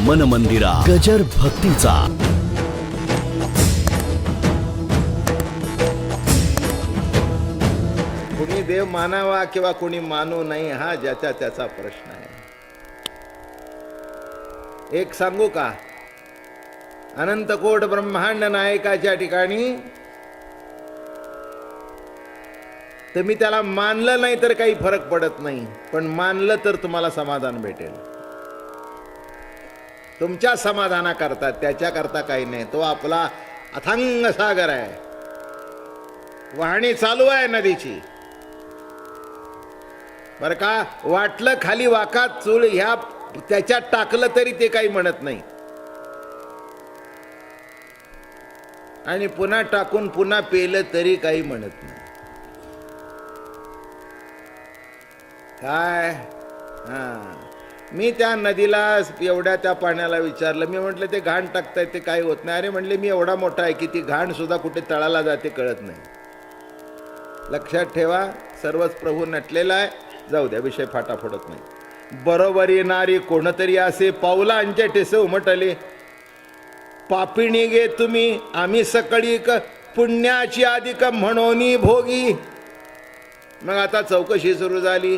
मन मंदिरा गजर भक्तीचा. कोणी देव मानावा किंवा कोणी मानू नाही हा ज्याचा त्याचा प्रश्न आहे. एक सांगू का, अनंत कोट ब्रह्मांड नायकाच्या ठिकाणी तुम्ही त्याला मानलं नाही तर काही फरक पडत नाही, पण मानलं तर तुम्हाला समाधान भेटेल. तुमच्या समाधानाकरता, त्याच्याकरता काही नाही. तो आपला अथांग सागर आहे, वाहणी चालू आहे नदीची. बर का, वाटलं खाली वाकात चूळ ह्या त्याच्यात टाकलं तरी ते काही म्हणत नाही, आणि पुन्हा टाकून पुन्हा पेलं तरी काही म्हणत नाही. काय मी त्या नदीला एवढ्या त्या पाण्याला विचारलं, मी म्हटलं ते घाण टाकताय ते काही होत नाही. अरे म्हणले मी एवढा मोठा आहे की ती घाण सुद्धा कुठे तळाला जाते कळत नाही. लक्षात ठेवा, सर्वच प्रभू नटलेला आहे. जाऊ द्या, विषय फाटा फोडत नाही. बरोबर येणारी कोणतरी असे पाऊलांचे ठेसे उमटले, पापिणी गे तुम्ही आम्ही सकळी पुण्याची अधिक म्हणोनी भोगी. मग आता चौकशी सुरू झाली.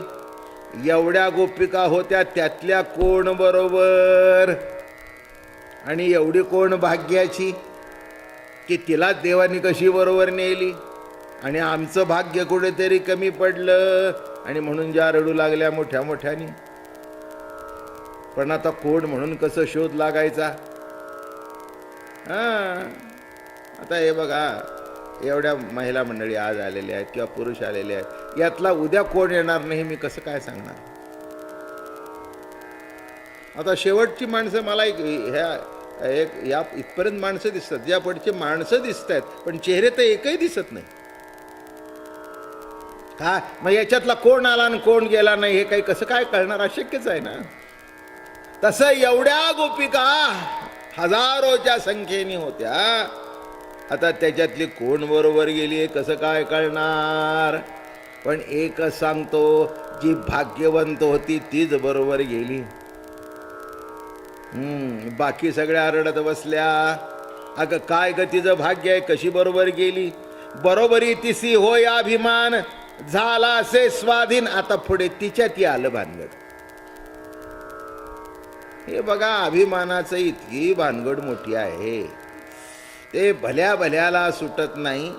एवढ्या गोपिका होत्या, त्यातल्या कोण बरोबर, आणि एवढी कोण भाग्याची की तिला देवानी कशी बरोबर नेली, आणि आमचं भाग्य कुठेतरी कमी पडलं, आणि म्हणून ज्या रडू लागल्या मोठ्या मोठ्यानी. पण आता कोण म्हणून कसं शोध लागायचा. आता हे बघा, एवढ्या महिला मंडळी आज आलेल्या आहेत किंवा पुरुष आलेले आहेत, यातला उद्या कोण येणार नाही मी कसं काय सांगणार. आता शेवटची माणसं मला या इथपर्यंत माणसं दिसतात, ज्या पुढची माणसं दिसत आहेत, पण चेहरे तर एकही दिसत नाही. काय मग याच्यातला कोण आला आणि कोण गेला नाही हे काही कसं काय कळणार, अशक्यच आहे ना. तसं एवढ्या गोपिका हजारोच्या संख्येने होत्या, आता त्याच्यातली कोण बरोबर गेली कसं काय कळणार. पण एकच सांगतो, जी भाग्यवंत होती तीच बरोबर गेली. बाकी सगळ्या रडत बसल्या, अगं काय ग तिचं भाग्य आहे, कशी बरोबर गेली. बरोबरी तिसी होय अभिमान, झाला असे स्वाधीन. आता पुढे तिच्यात आलं भानगड. हे बघा, अभिमानाचं इतकी भानगड मोठी आहे, ते भल्या भल्याला सुटत नाही.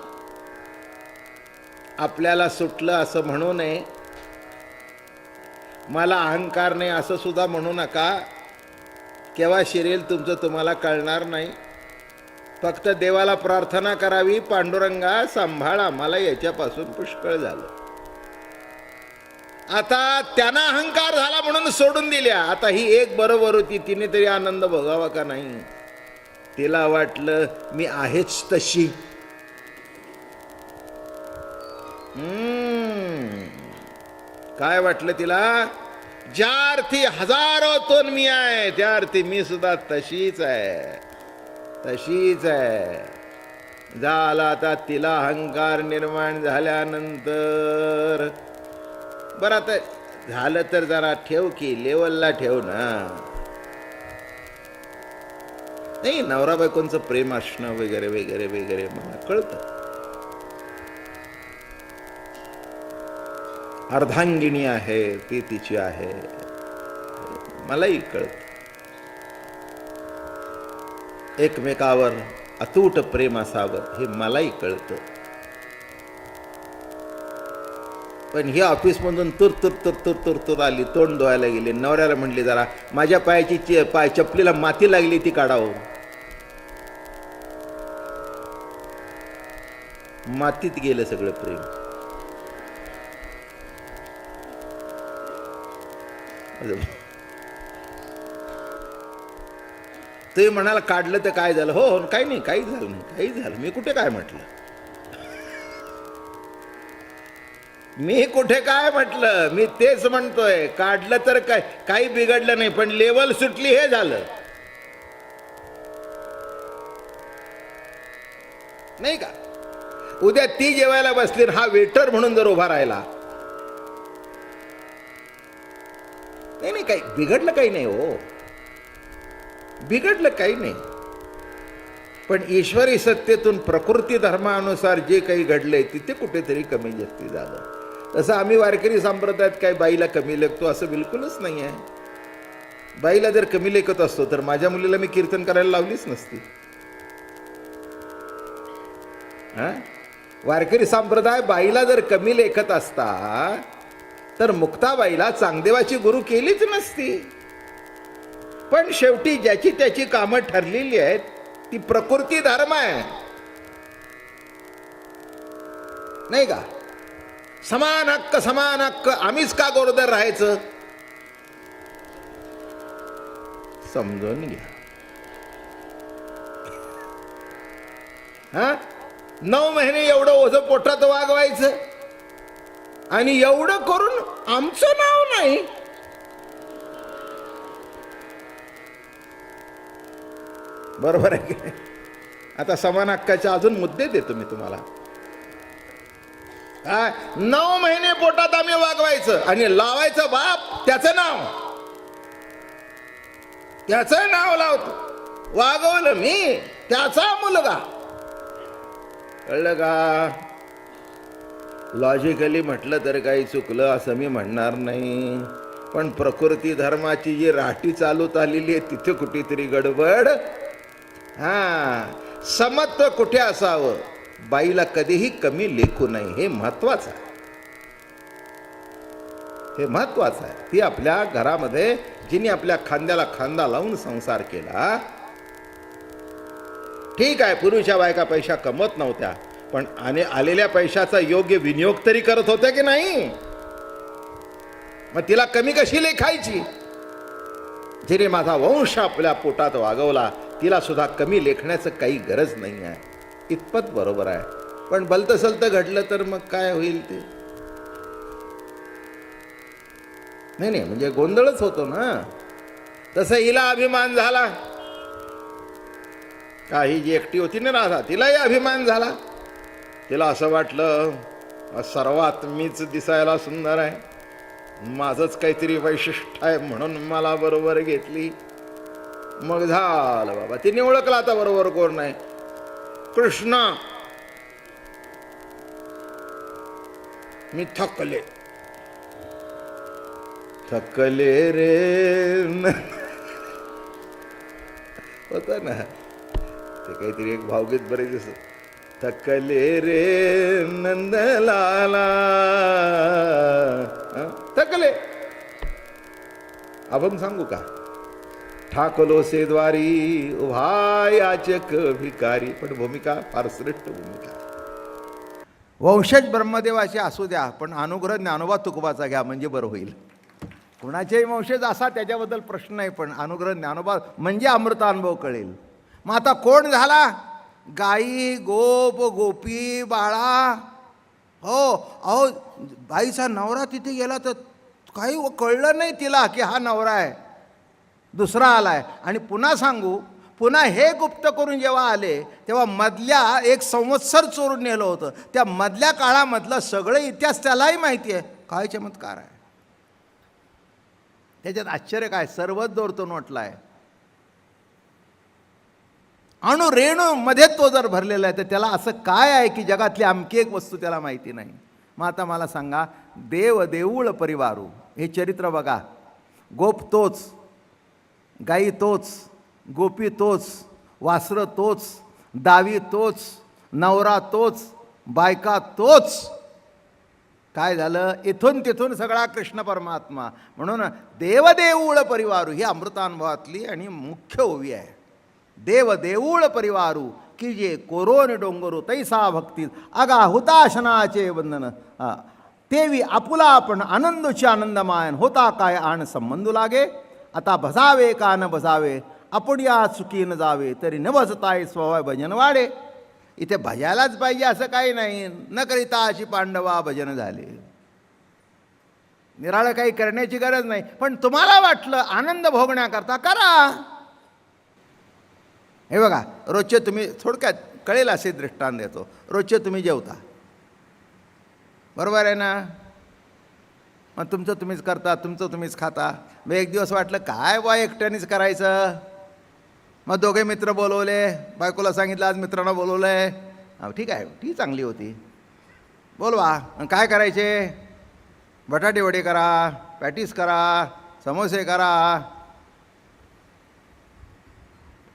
आपल्याला सुटलं असं म्हणू नये, मला अहंकार नाही असं सुद्धा म्हणू नका. केव्हा शिरेल तुमचं तुम्हाला कळणार नाही. फक्त देवाला प्रार्थना करावी, पांडुरंगा सांभाळ आम्हाला याच्यापासून पुष्कळ झालं. आता त्यांना अहंकार झाला म्हणून सोडून दिल्या. आता ही एक बरोबर होती, तिने तरी आनंद भोगावा का नाही. तिला वाटलं मी आहेच तशी. काय वाटलं तिला, ज्या अर्थी हजारोतून मी आहे त्या अर्थी मी सुद्धा तशीच आहे, तशीच आहे. झाला आता तिला अहंकार निर्माण झाल्यानंतर. बरं आता झालं तर जरा ठेव की लेवलला ठेव ना. नाही, नवरा बायकोंचं प्रेम असणं वगैरे वगैरे वगैरे मला कळतं. अर्धांगिणी आहे ती तिची आहे, मलाही कळतं. एकमेकावर अतूट प्रेम असावं हे मलाही कळतं. पण ही ऑफिसमधून तुर तुर तुर तुर तुर तुर आली, तोंड धुवायला गेली. नवऱ्याला म्हणली जरा माझ्या पायाची चपलीला माती लागली ती काढावं. मातीत गेलं सगळं प्रेम. ते म्हणाला काढलं तर काय झालं. हो काही नाही, काही झालं नाही, काही झालं. मी कुठे काय म्हटलं, मी कुठे काय म्हटलं. मी तेच म्हणतोय, काढलं तर काय काही बिघडलं नाही, पण लेवल सुटली हे झालं नाही का. उद्या ती जेवायला बसली, हा वेटर म्हणून जर उभा राहिला, नाही नाही काही बिघडलं काही नाही हो. बिघडलं काही नाही, पण ईश्वरी सत्तेतून प्रकृती धर्मानुसार जे काही घडलंय तिथे कुठेतरी कमी जास्ती झालं. तसं आम्ही वारकरी संप्रदायात काय बाईला कमी लेखतो असं बिलकुलच नाही आहे. बाईला जर कमी लेखत असतो तर माझ्या मुलीला मी कीर्तन करायला लावलीच नसती. वारकरी संप्रदाय बाईला जर कमी लेखत असता तर मुक्ताबाईला चांगदेवाची गुरु केलीच नसती. पण शेवटी ज्याची त्याची कामं ठरलेली आहेत, ती प्रकृती धर्म आहे, नाही का? समान हक्क आम्हीच का गोरदर राहायचं? समजून घ्या. 9 महिने एवढं ओझं पोटात वागवायचं आणि एवढं करून आमचं नाव नाही. बरोबर आहे की? आता समान हक्काचे अजून मुद्दे देतो मी तुम्हाला. 9 महिने पोटात आम्ही वागवायचं आणि लावायचं बाप त्याचं नाव लावतो. वागवलं मी त्याचा मुलगा. कळलं का? लॉजिकली म्हटलं तर काही चुकलं असं मी म्हणणार नाही, पण प्रकृती धर्माची जी राठी चालूत आलेली आहे तिथे कुठेतरी गडबड. समत्व कुठे असावं? बाईला कधीही कमी लेखू नये, हे महत्वाचं आहे. हे महत्वाचं आहे. ती आपल्या घरामध्ये जिने आपल्या खांद्याला खांदा लावून संसार केला. ठीक आहे, पूर्वीच्या बायका पैसा कमवत नव्हत्या, पण आलेल्या पैशाचा योग्य विनियोग तरी करत होत्या की नाही? मग तिला कमी कशी लेखायची? जिने माझा वंश आपल्या पोटात वागवला तिला सुद्धा कमी लेखण्याचं काही गरज नाही आहे. इतपत बरोबर आहे. पण भलतं सलतं घडलं तर मग काय होईल ते? नाही, म्हणजे गोंधळच होतो ना. तसं हिला अभिमान झाला. काही जी एकटी होती ना राधा, तिलाही अभिमान झाला. तिला असं वाटलं सर्वात मीच दिसायला सुंदर आहे, माझंच काहीतरी वैशिष्ट्य आहे म्हणून मला बरोबर घेतली. मग झालं बाबा, तिने ओळखला आता बरोबर कोण नाही. कृष्ण. मी थकले रे होता ना ते काहीतरी एक भावगीत बरे दिसत. थकले रे नंदलाला. थकले. आपण सांगू का? ठाकलो से द्वारी उभा याचक भिकारी. पण भूमिका फार श्रेष्ठ भूमिका. वंशज ब्रह्मदेवाचे असू द्या, पण अनुग्रह ज्ञानोबा तुकोबाचा घ्या म्हणजे बरं होईल. कुणाचेही वंशज असा त्याच्याबद्दल प्रश्न नाही, पण अनुग्रह ज्ञानोबा म्हणजे अमृतानुभव कळेल. मग आता कोण झाला? गाई, गोप, गोपी, बाळा. अहो बाईचा नवरा तिथे गेला तर काही कळलं नाही तिला की हा नवरा आहे, दुसरा आलाय. आणि पुन्हा सांगू, पुन्हा हे गुप्त करून जेव्हा आले तेव्हा मधल्या 1 संवत्सर चोरून नेलं होतं. त्या मधल्या काळामधलं सगळं इतिहास त्यालाही माहिती आहे. काय चमत्कार आहे त्याच्यात! आश्चर्य काय! सर्वच दोरतो नोटला आहे. अणु रेणू मध्ये तो जर भरलेला आहे तर त्याला असं काय आहे की जगातली आमकी एक वस्तू त्याला माहिती नाही. मग आता मला सांगा, देव देऊळ परिवारू हे चरित्र बघा. गोप तोच, गाई तोच, गोपी तोच, वासरं तोच, दावी तोच, नवरा तोच, बायका तोच. काय झालं? इथून तिथून सगळा कृष्ण परमात्मा. म्हणून देवदेऊळ परिवारू ही अमृतानुभवातली आणि मुख्य ओवी आहे. देव देऊळ परिवारू की जे कोरोन डोंगरू तैसा भक्ती अगा हुताशनाचे बंधन. तेवी आपुला आपण आनंदोची आनंदमायन होता काय आण संबंधू लागे. आता भजावे का न भजावे आपण या चुकी न जावे तरी न भजताय स्वभाव भजन वाढे. इथे भजायलाच पाहिजे असं काही नाही. न करिता अशी पांडवा भजन झाले. निराळं काही करण्याची गरज नाही, पण तुम्हाला वाटलं आनंद भोगण्याकरता करा. हे बघा, रोजचे तुम्ही थोडक्यात कळेल असे दृष्टांत देतो. रोजचे तुम्ही जेवता, बरोबर आहे ना? मग तुमचं तुम्हीच करता, तुमचं तुम्हीच खाता. मग एक दिवस वाटलं काय बा एकट्यानेच करायचं, मग दोघे मित्र बोलवले, बायकोला सांगितलं आज मित्रांना बोलवलं आहे. ठीक आहे, ती चांगली होती, बोलवा. काय करायचे? बटाटे वडे करा, पॅटीस करा, समोसे करा,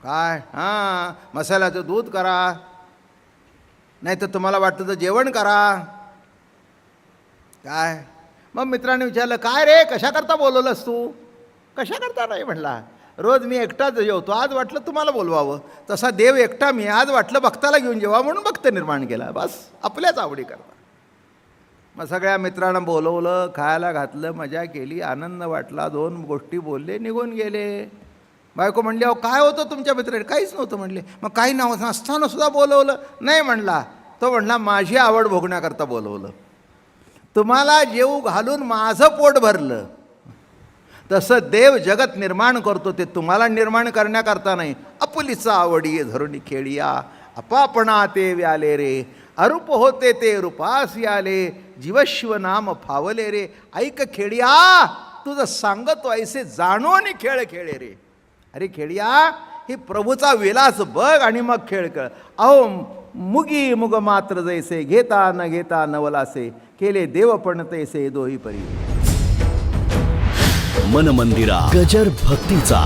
काय मसाल्याचं दूध करा, नाही तर तुम्हाला वाटतं तर जेवण करा. काय? मग मित्राने विचारलं, काय रे, कशा करता बोलवलंस तू? कशा करता नाही म्हणला, रोज मी एकटाच जेवतो, आज वाटलं तुम्हाला बोलवावं. तसा देव एकटा मी, आज वाटलं भक्ताला घेऊन जेवा म्हणून भक्त निर्माण केला, बस आपल्याच आवडी करता. मग सगळ्या मित्रांना बोलवलं, खायला घातलं, मजा केली, आनंद वाटला, 2 गोष्टी बोलले, निघून गेले. बायको म्हणली, अहो काय होतं तुमच्या मित्राने? काहीच नव्हतं म्हणले. मग काही नाव नसताना सुद्धा बोलवलं? नाही म्हणला. तो म्हणला, माझी आवड भोगण्याकरता बोलवलं, तुम्हाला जेऊ घालून माझं पोट भरलं. तसं देव जगत निर्माण करतो, ते तुम्हाला निर्माण करण्याकरता नाही. आपुलीचा आवडी धरुणी खेळिया, अपापणा ते व्याले रे, अरूप होते ते रूपास आले, जीवशिव नाम फावले रे. ऐक खेळिया, तुझं सांगतो ऐसे जाणून खेळ खेळे रे. अरे खेळिया, ही प्रभूचा विलास बघ आणि मग खेळ खेळ. अहो मुगी मुग मात्र जैसे, घेता न घेता नवलासे, केले देव पण तैसे दोही परी. मन मंदिरा गजर भक्तीचा.